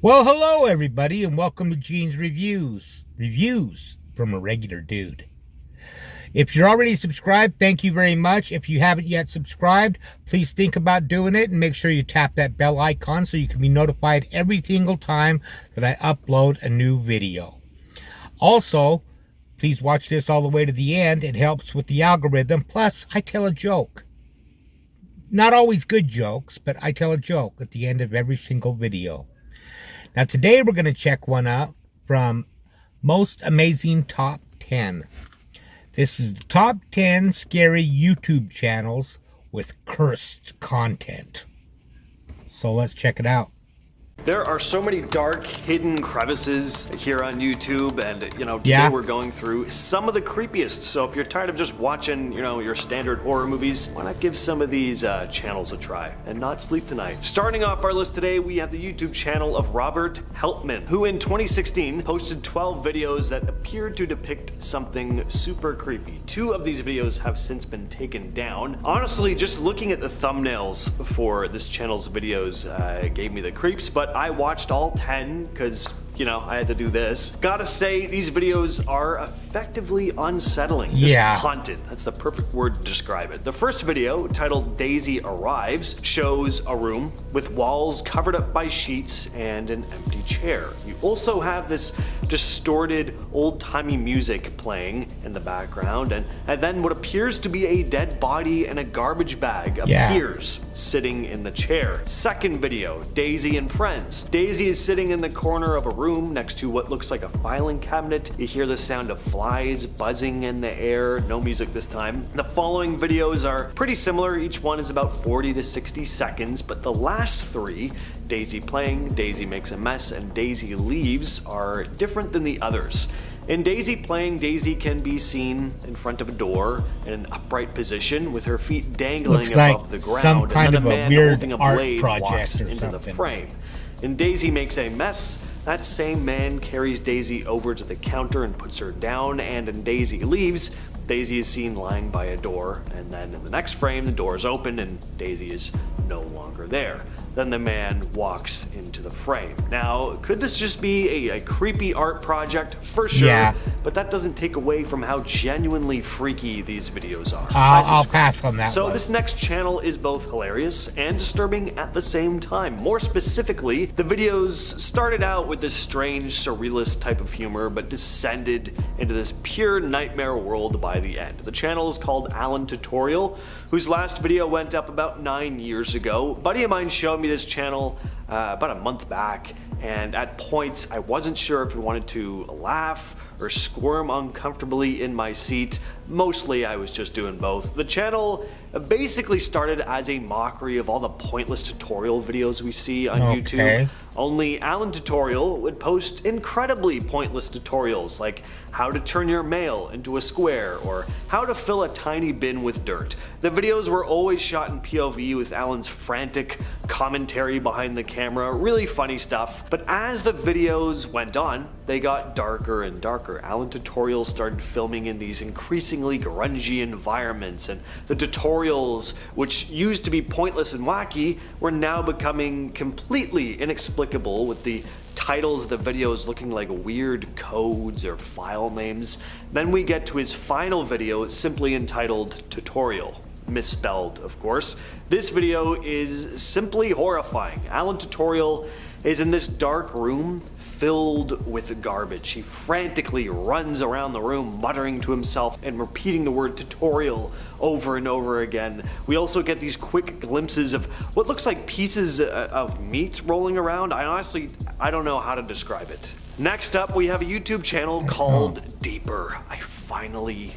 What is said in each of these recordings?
Well, hello everybody, and welcome to Gene's Reviews. Reviews from a regular dude. If you're already subscribed, thank you very much. If you haven't yet subscribed, please think about doing it and make sure you tap that bell icon so you can be notified every single time that I upload a new video. Also, please watch this all the way to the end. It helps with the algorithm. Plus, I tell a joke. Not always good jokes, but I tell a joke at the end of every single video. Now today we're going to check one out from Most Amazing Top 10. This is the top 10 scary YouTube channels with cursed content. So let's check it out. There are so many dark, hidden crevices here on YouTube, and today we're going through some of the creepiest. So if you're tired of just watching, your standard horror movies, why not give some of these channels a try and not sleep tonight? Starting off our list today, we have the YouTube channel of Robert Helman, who in 2016 posted 12 videos that appeared to depict something super creepy. 2 of these videos have since been taken down. Honestly, just looking at the thumbnails for this channel's videos gave me the creeps, but I watched all 10 because, I had to do this. Gotta say, these videos are effectively unsettling. Just haunted. That's the perfect word to describe it. The first video, titled Daisy Arrives, shows a room with walls covered up by sheets and an empty chair. You also have this distorted, old-timey music playing in the background, and then what appears to be a dead body and a garbage bag appears sitting in the chair. Second video, Daisy and Friends. Daisy is sitting in the corner of a room next to what looks like a filing cabinet. You hear the sound of flies buzzing in the air. No music this time. The following videos are pretty similar. Each one is about 40 to 60 seconds, but the last 3, Daisy Playing, Daisy Makes a Mess, and Daisy Leaves, are different than the others. In Daisy Playing, Daisy can be seen in front of a door in an upright position with her feet dangling above the ground, some kind and then of a man holding a art blade walks into something. the frame. In Daisy Makes a Mess, that same man carries Daisy over to the counter and puts her down, and in Daisy Leaves, Daisy is seen lying by a door, and then in the next frame, the door is open and Daisy is no longer there. Then the man walks into the frame. Now, could this just be a creepy art project? For sure, but that doesn't take away from how genuinely freaky these videos are. I'll pass on that So one. this next channel is both hilarious and disturbing at the same time. More specifically, the videos started out with this strange, surrealist type of humor, but descended into this pure nightmare world by the end. The channel is called Alan Tutorial, whose last video went up about 9 years ago. A buddy of mine showed me this channel about a month back, and at points I wasn't sure if I wanted to laugh or squirm uncomfortably in my seat. Mostly I was just doing both. The channel basically started as a mockery of all the pointless tutorial videos we see on YouTube. Only Alan Tutorial would post incredibly pointless tutorials like how to turn your mail into a square or how to fill a tiny bin with dirt. The videos were always shot in POV with Alan's frantic commentary behind the camera, really funny stuff. But as the videos went on, they got darker and darker. Alan Tutorial started filming in these increasingly grungy environments, and the tutorials, which used to be pointless and wacky, were now becoming completely inexplicable, with the titles of the videos looking like weird codes or file names. Then we get to his final video, simply entitled Tutorial. Misspelled, of course. This video is simply horrifying. Alan Tutorial is in this dark room filled with garbage. He frantically runs around the room muttering to himself and repeating the word tutorial over and over again. We also get these quick glimpses of what looks like pieces of meat rolling around. I don't know how to describe it. Next up, we have a YouTube channel called Deeper. I finally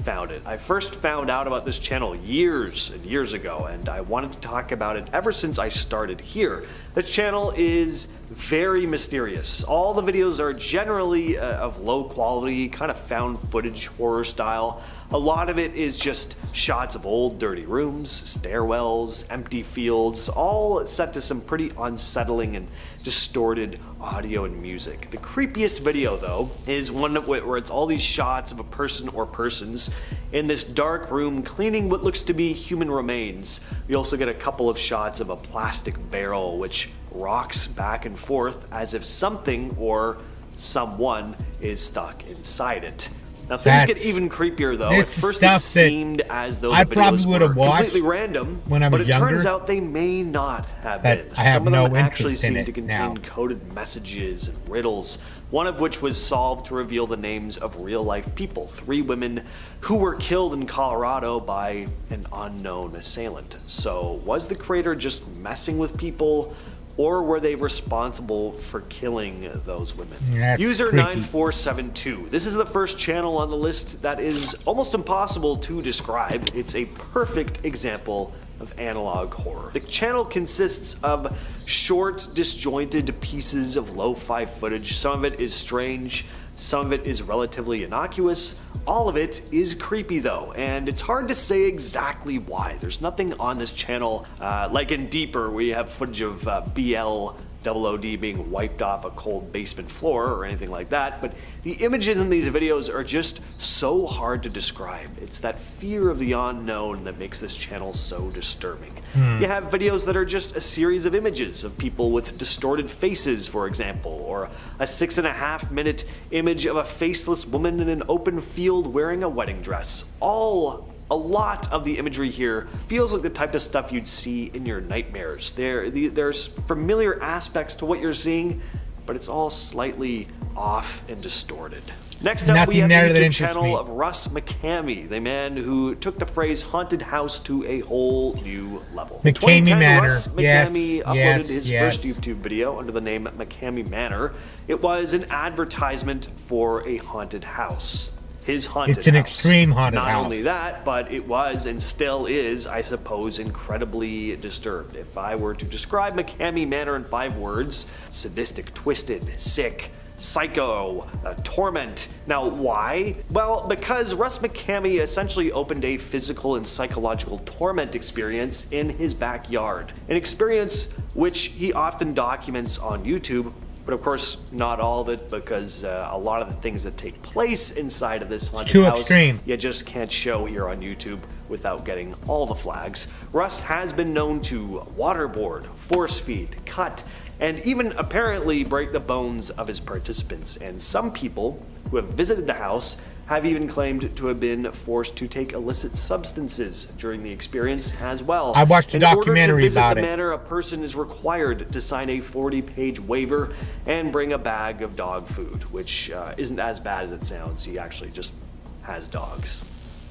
found it. I first found out about this channel years and years ago, and I wanted to talk about it ever since I started here. The channel is very mysterious. All the videos are generally of low quality, kind of found footage horror style. A lot of it is just shots of old dirty rooms, stairwells, empty fields, all set to some pretty unsettling and distorted audio and music. The creepiest video though is one where it's all these shots of a person or persons in this dark room cleaning what looks to be human remains. We also get a couple of shots of a plastic barrel which rocks back and forth as if something or someone is stuck inside it. Now things get even creepier though. At first it seemed as though the videos were completely random, but it turns out they may not have been. Some of them actually seem to contain coded messages and riddles, one of which was solved to reveal the names of real-life people, 3 women who were killed in Colorado by an unknown assailant. So was the creator just messing with people, or were they responsible for killing those women? User 9472. This is the first channel on the list that is almost impossible to describe. It's a perfect example of analog horror. The channel consists of short, disjointed pieces of lo-fi footage. Some of it is strange, some of it is relatively innocuous. All of it is creepy though, and it's hard to say exactly why. There's nothing on this channel, like in Deeper, we have footage of BLOOD being wiped off a cold basement floor or anything like that, but the images in these videos are just so hard to describe. It's that fear of the unknown that makes this channel so disturbing. You have videos that are just a series of images of people with distorted faces, for example, or a 6.5-minute image of a faceless woman in an open field wearing a wedding dress. A lot of the imagery here feels like the type of stuff you'd see in your nightmares. There's familiar aspects to what you're seeing, but it's all slightly off and distorted. Next up, we have the YouTube channel of Russ McCamey, the man who took the phrase haunted house to a whole new level. In 2010, Russ McCamey uploaded his first YouTube video under the name McCamey Manor. It was an advertisement for a haunted house. His haunted house. It's an extreme haunted house. Not only that, but it was and still is, I suppose, incredibly disturbed. If I were to describe McCamey Manor in 5 words: sadistic, twisted, sick, psycho, torment. Now why? Well, because Russ McCamey essentially opened a physical and psychological torment experience in his backyard. An experience which he often documents on YouTube, but of course not all of it, because a lot of the things that take place inside of this haunted house you just can't show here on YouTube without getting all the flags. Russ has been known to waterboard, force feed, cut, and even apparently break the bones of his participants. And some people who have visited the house have even claimed to have been forced to take illicit substances during the experience as well. I watched a documentary about it. In order to visit the manor, a person is required to sign a 40-page waiver and bring a bag of dog food, which isn't as bad as it sounds. He actually just has dogs.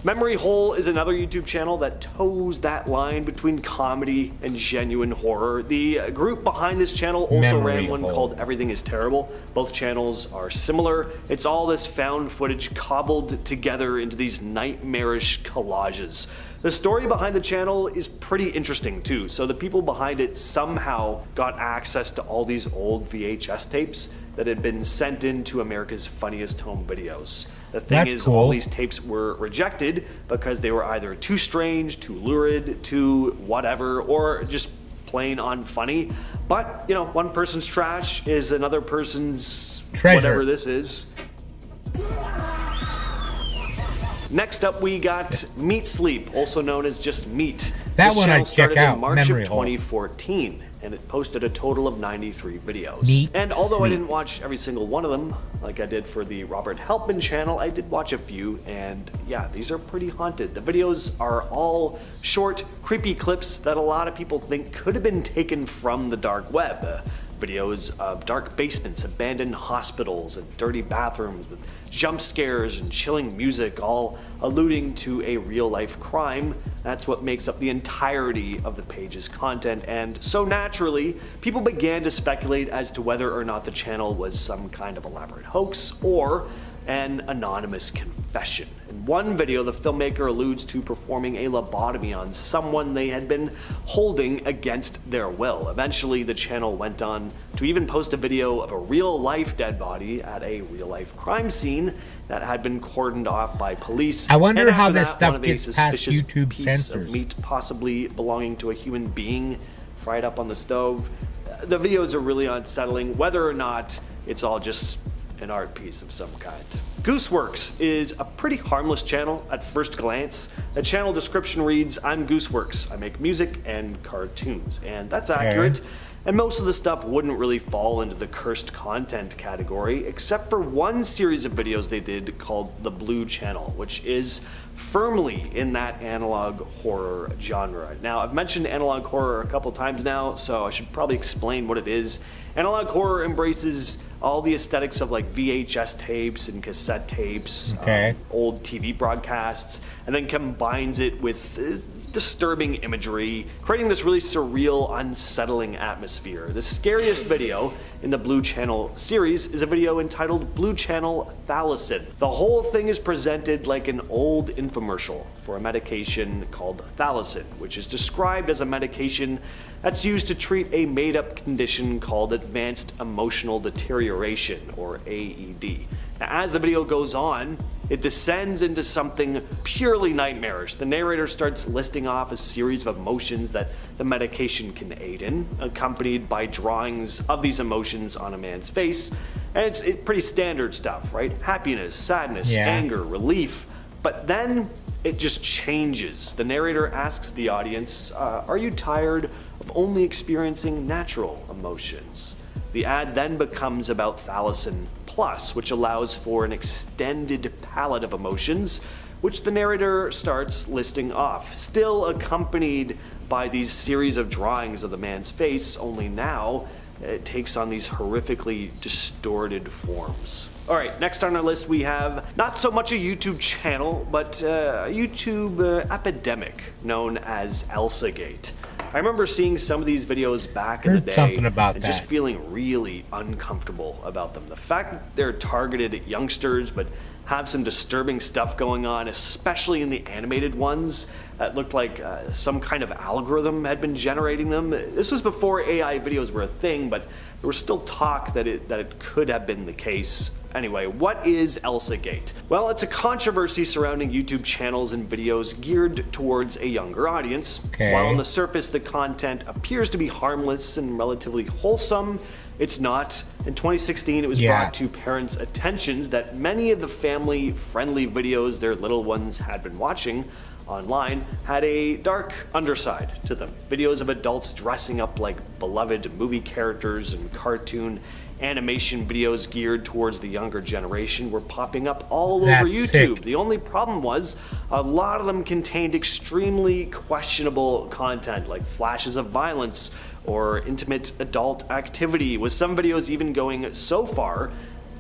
Memory Hole is another YouTube channel that toes that line between comedy and genuine horror. The group behind this channel also ran one called Everything is Terrible. Both channels are similar. It's all this found footage cobbled together into these nightmarish collages. The story behind the channel is pretty interesting too. So the people behind it somehow got access to all these old VHS tapes that had been sent into America's Funniest Home Videos. The thing is, all these tapes were rejected because they were either too strange, too lurid, too whatever, or just plain unfunny. But, you know, one person's trash is another person's treasure. Whatever this is. Next up, we got Meat Sleep, also known as just Meat. That one I check out. In March of 2014. And it posted a total of 93 videos. And although I didn't watch every single one of them, like I did for the Robert Helman channel, I did watch a few, and yeah, these are pretty haunted. The videos are all short, creepy clips that a lot of people think could have been taken from the dark web. Videos of dark basements, abandoned hospitals, and dirty bathrooms with jump scares and chilling music, all alluding to a real-life crime. That's what makes up the entirety of the page's content, and so naturally, people began to speculate as to whether or not the channel was some kind of elaborate hoax, or an anonymous confession. In one video, the filmmaker alludes to performing a lobotomy on someone they had been holding against their will. Eventually, the channel went on to even post a video of a real-life dead body at a real-life crime scene that had been cordoned off by police. I wonder how this that, stuff gets past YouTube piece censors. Of meat possibly belonging to a human being fried up on the stove. The videos are really unsettling, whether or not it's all just an art piece of some kind. Gooseworks is a pretty harmless channel at first glance. The channel description reads, "I'm Gooseworks. I make music and cartoons." And that's accurate. And most of the stuff wouldn't really fall into the cursed content category, except for one series of videos they did called The Blue Channel, which is firmly in that analog horror genre. Now, I've mentioned analog horror a couple times now, so I should probably explain what it is. Analog horror embraces all the aesthetics of like VHS tapes and cassette tapes, old TV broadcasts, and then combines it with disturbing imagery, creating this really surreal, unsettling atmosphere. The scariest video in the Blue Channel series is a video entitled Blue Channel Thalassin. The whole thing is presented like an old infomercial for a medication called Thalassin, which is described as a medication that's used to treat a made-up condition called Advanced Emotional Deterioration, or AED. Now, as the video goes on, it descends into something purely nightmarish. The narrator starts listing off a series of emotions that the medication can aid in, accompanied by drawings of these emotions on a man's face. And it's pretty standard stuff, right? Happiness, sadness, anger, relief. But then it just changes. The narrator asks the audience, are you tired of only experiencing natural emotions? The ad then becomes about Thalassin Plus, which allows for an extended palette of emotions, which the narrator starts listing off, still accompanied by these series of drawings of the man's face, only now it takes on these horrifically distorted forms. Alright, next on our list we have not so much a YouTube channel, but a YouTube epidemic known as Elsagate. I remember seeing some of these videos back in the day and just feeling really uncomfortable about them. The fact that they're targeted at youngsters but have some disturbing stuff going on, especially in the animated ones that looked like some kind of algorithm had been generating them. This was before AI videos were a thing, but there was still talk that it could have been the case. Anyway, what is Elsagate? Well, it's a controversy surrounding YouTube channels and videos geared towards a younger audience. While on the surface the content appears to be harmless and relatively wholesome, it's not. In 2016, it was brought to parents' attention that many of the family-friendly videos their little ones had been watching online had a dark underside to them. Videos of adults dressing up like beloved movie characters and cartoon animation videos geared towards the younger generation were popping up all over YouTube. The only problem was a lot of them contained extremely questionable content, like flashes of violence or intimate adult activity, with some videos even going so far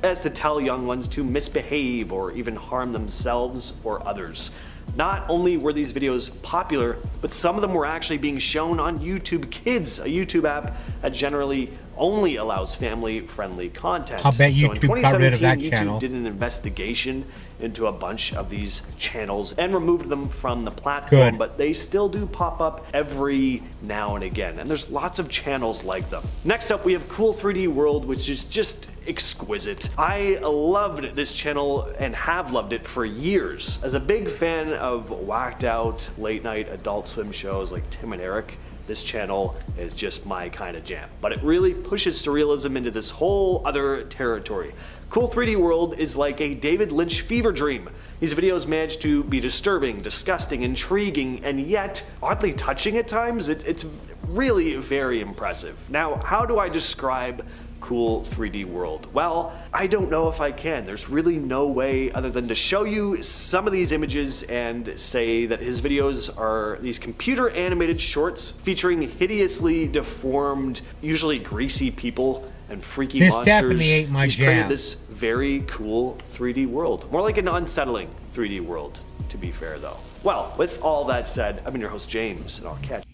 as to tell young ones to misbehave or even harm themselves or others. Not only were these videos popular, but some of them were actually being shown on YouTube Kids, a YouTube app that generally only allows family-friendly content. I'll bet YouTube so in 2017, YouTube channel. did an investigation into a bunch of these channels and removed them from the platform, but they still do pop up every now and again, and there's lots of channels like them. Next up, we have Cool 3D World, which is just exquisite. I loved this channel and have loved it for years. As a big fan of whacked out late night adult swim shows like Tim and Eric, this channel is just my kind of jam. But it really pushes surrealism into this whole other territory. Cool 3D World is like a David Lynch fever dream. These videos manage to be disturbing, disgusting, intriguing, and yet oddly touching at times. It's really very impressive. Now, how do I describe Cool 3D World? Well, I don't know if I can. There's really no way other than to show you some of these images and say that his videos are these computer animated shorts featuring hideously deformed, usually greasy people and freaky monsters. Definitely ain't my jam. Created this very cool 3D world. More like an unsettling 3D world, to be fair though. Well, with all that said, I've been your host James, and I'll catch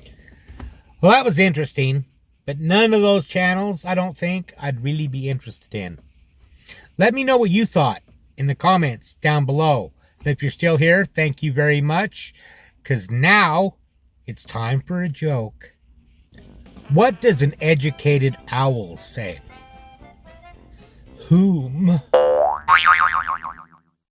you. Well, that was interesting. But none of those channels, I don't think, I'd really be interested in. Let me know what you thought in the comments down below. And if you're still here, thank you very much. Because now it's time for a joke. What does an educated owl say? Whom?